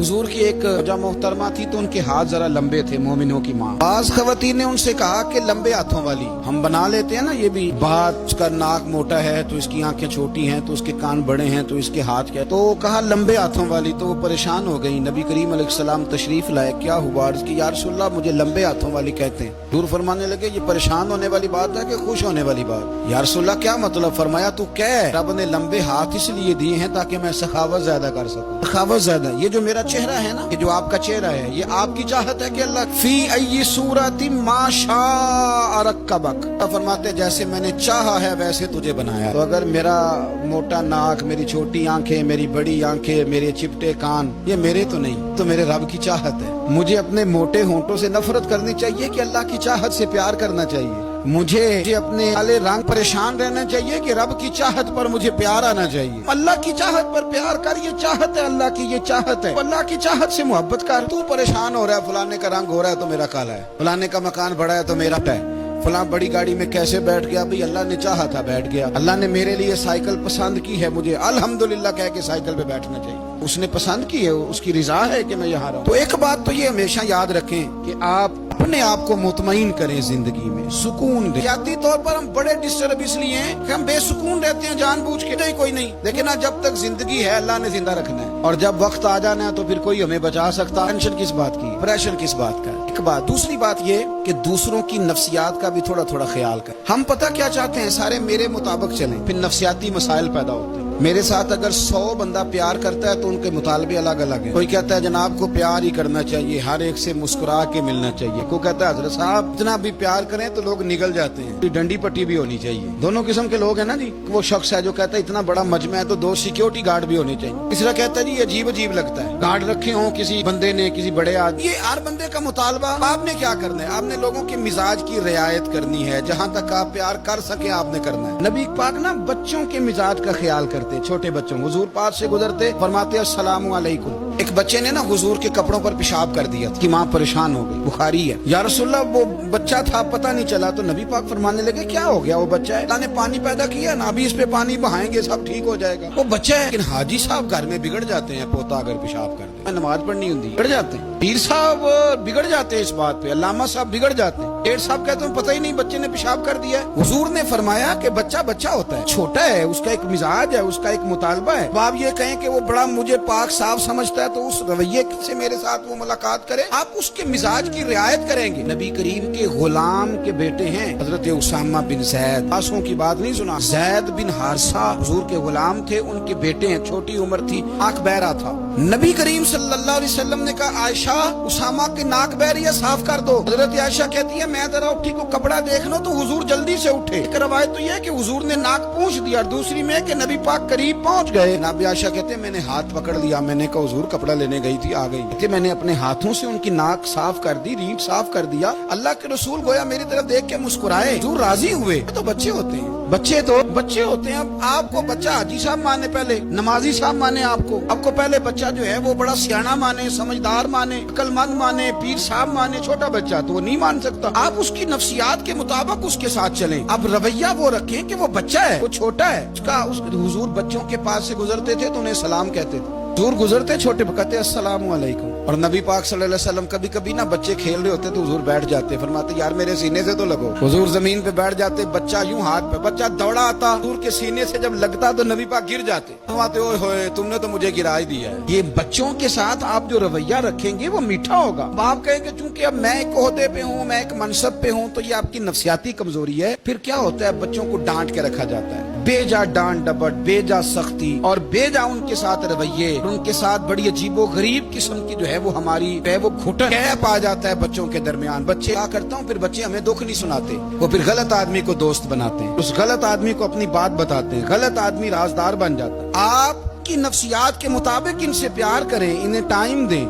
हुजूर की एक वजह मोहतरमा थी तो उनके हाथ जरा लंबे थे, मोमिनों की माँ। बाज खवातीन ने उनसे कहा कि लंबे हाथों वाली, हम बना लेते हैं ना ये भी, बात का नाक मोटा है तो इसकी आंखें छोटी हैं तो उसके कान बड़े हैं तो इसके हाथ क्या, तो कहा लंबे हाथों वाली। तो वो परेशान हो गई। नबी करीम अलैहिस्सलाम तशरीफ लाए, क्या हुआ? अर्ज़ की, या रसूलल्लाह मुझे लंबे हाथों वाली कहते हैं। दूर फरमाने लगे ये परेशान होने वाली बात है कि खुश होने वाली बात? या रसूलल्लाह क्या मतलब? फरमाया तू कह रब ने लंबे हाथ इसलिए दिए हैं ताकि मैं सखावत ज्यादा कर सकूं। सखावत ज्यादा, ये जो मेरा चेहरा है ना, ये जो आपका चेहरा है, ये आपकी चाहत है कि अल्लाह फी अय्यि सूरति मा शाअ रक्कबक, फरमाते जैसे मैंने चाहा है वैसे तुझे बनाया। तो अगर मेरा मोटा नाक, मेरी छोटी आंखें, मेरी बड़ी आंखें, मेरे चिपटे कान, ये मेरे तो नहीं, तो मेरे रब की चाहत है। मुझे अपने मोटे होंठों से नफरत करनी चाहिए कि अल्लाह की चाहत से प्यार करना चाहिए? मुझे अपने काले रंग परेशान रहना चाहिए कि रब की चाहत पर मुझे प्यार आना चाहिए? अल्लाह की चाहत पर प्यार कर, ये चाहत है अल्लाह की, ये चाहत है। अल्लाह की चाहत से मोहब्बत कर। तू परेशान हो रहा है, फलाने का रंग हो रहा है तो मेरा काला है, फलाने का मकान बड़ा है तो मेरा है, फलां बड़ी गाड़ी में कैसे बैठ गया? भाई अल्लाह ने चाहा था बैठ गया। अल्लाह ने मेरे लिए साइकिल पसंद की है, मुझे अल्हम्दुलिल्लाह कह के साइकिल पे बैठना चाहिए। उसने पसंद की है, उसकी रिजा है कि मैं यहाँ रहूं। तो एक बात तो ये हमेशा याद रखें कि आप अपने आप को मुतमईन करें, जिंदगी में सुकून दें। जाती तौर पर हम बड़े डिस्टर्ब इसलिए हैं कि हम बेसुकून रहते हैं जानबूझ के, कोई नहीं। लेकिन ना, जब तक जिंदगी है अल्लाह ने जिंदा रखना है, और जब वक्त आ जाना है तो फिर कोई हमें बचा सकता। टेंशन किस बात की, प्रेशर किस बात का? एक बात। दूसरी बात ये कि दूसरों की नफ्सियात का भी थोड़ा थोड़ा ख्याल कर। हम पता क्या चाहते हैं, सारे मेरे मुताबिक चलें, फिर नफ्सियाती मसाइल पैदा होते हैं। मेरे साथ अगर 100 बंदा प्यार करता है तो उनके मुतालबे अलग अलग है। कोई कहता है जनाब को प्यार ही करना चाहिए, हर एक से मुस्कुरा के मिलना चाहिए। कोई कहता है हजरत साहब इतना भी प्यार करें तो लोग निगल जाते हैं, डंडी पट्टी भी होनी चाहिए। दोनों किस्म के लोग हैं ना जी। वो शख्स है जो कहता है इतना बड़ा मजमा है तो 2 सिक्योरिटी गार्ड भी होने चाहिए। तीसरा कहता है जी अजीब अजीब लगता है, गार्ड रखे हों किसी बंदे ने, किसी बड़े आदमी। ये हर बंदे का मुतालबा। आपने क्या करना है? आपने लोगों के मिजाज की रियायत करनी है। जहाँ तक आप प्यार कर सके आपने करना है। नबी पाक ना बच्चों के मिजाज का ख्याल करते, छोटे बच्चों। हुजूर पास से गुजरते, फरमाते अस्सलामु अलैकुम। एक बच्चे ने ना हुजूर के कपड़ों पर पेशाब कर दिया, कि माँ परेशान हो गई, बुखारी है। या रसूलल्लाह वो बच्चा था, पता नहीं चला। तो नबी पाक फरमाने लगे क्या हो गया? वो बच्चा है, अल्लाह ने पानी पैदा किया ना, अभी इस पे पानी बहाएंगे सब ठीक हो जाएगा। वो बच्चा है। लेकिन हाजी साहब घर में बिगड़ जाते हैं, पोता अगर पेशाब कर दे, नमाज पढ़नी होती बिगड़ जाते हैं। पीर साहब बिगड़ जाते हैं इस बात पे, अल्लामा साहब बिगड़ जाते हैं। डेढ़ साहब कहते हैं पता ही नहीं बच्चे ने पेशाब कर दिया। हुजूर ने फरमाया कि बच्चा बच्चा होता है, छोटा है, उसका एक मिजाज है, उसका एक मुतालबा है। आप ये कहें कि वो बड़ा मुझे पाक साफ समझता है तो उस रवैये से मेरे साथ वो मुलाकात करे, आप उसके मिजाज की रियायत करेंगे। नबी करीम के गुलाम के बेटे हैं हजरत उसामा बिन जैद। आंसुओं की बात नहीं सुना, जैद बिन हारिसा हुजूर के गुलाम थे, उनके बेटे हैं। छोटी उम्र थी, आंख बहरा था। नबी करीम सल्लल्लाहु अलैहि वसल्लम ने कहा आयशा उसामा के नाक बहरी है, साफ कर दो। हजरत आयशा कहती है मैं जरा उठी को कपड़ा देख लो तो हुजूर जल्दी से उठे। एक रवायत तो यह है कि हुजूर ने नाक पूंछ दिया, दूसरी में कि नबी पाक करीब पहुंच गए। नबी आयशा कहते हैं मैंने हाथ पकड़ लिया, मैंने कहा हुजूर कपड़ा लेने गई थी, आ गई। कहते मैंने अपने हाथों से उनकी नाक साफ कर दी, रीढ़ साफ कर दिया। अल्लाह के रसूल गोया मेरी तरफ देख के मुस्कुराए, हुजूर राजी हुए। तो बच्चे होते हैं, बच्चे होते हैं। अब आपको बच्चा हाजी साहब माने, पहले नमाजी साहब माने, आपको पहले बच्चा जो है वो बड़ा सियाना माने, समझदार माने, अक्लमंद माने, पीर साहब माने। छोटा बच्चा तो वो नहीं मान सकता। आप उसकी नफ्सियात के मुताबिक उसके साथ चलें। अब रवैया वो रखें कि वो बच्चा है, वो छोटा है। उसके हुजूर बच्चों के पास से गुजरते थे तो उन्हें सलाम कहते थे। दूर गुजरते छोटे कहते अस्सलामु अलैकुम। और नबी पाक सल्लल्लाहु अलैहि वसल्लम कभी कभी ना बच्चे खेल रहे होते तो हुजूर बैठ जाते, फरमाते यार मेरे सीने से तो लगो। हुजूर जमीन पे बैठ जाते, बच्चा यूं हाथ पे, बच्चा दौड़ा आता, हुजूर के सीने से जब लगता तो नबी पाक गिर जाते। फरमाते ओए होए तुमने तो मुझे गिरा ही दिया है। ये बच्चों के साथ आप जो रवैया रखेंगे वो मीठा होगा। आप कहेंगे चूंकि अब मैं एक ओहदे पे हूँ, मैं एक मनसब पे हूँ, तो ये आपकी नफ्सियाती कमजोरी है। फिर क्या होता है, बच्चों को डांट के रखा जाता है, बेजा डांट डपट, बेजा सख्ती और बेजा उनके साथ रवैये, उनके साथ बड़ी अजीबो गरीब किस्म की जो है वो हमारी वो घुटन गैप आ जाता है बच्चों के दरमियान। बच्चे क्या करता हूँ, फिर बच्चे हमें दुख नहीं सुनाते, वो फिर गलत आदमी को दोस्त बनाते हैं, उस गलत आदमी को अपनी बात बताते हैं, गलत आदमी राजदार बन जाता है। आपकी नफ्सियात के मुताबिक इनसे प्यार करें, इन्हें टाइम दें।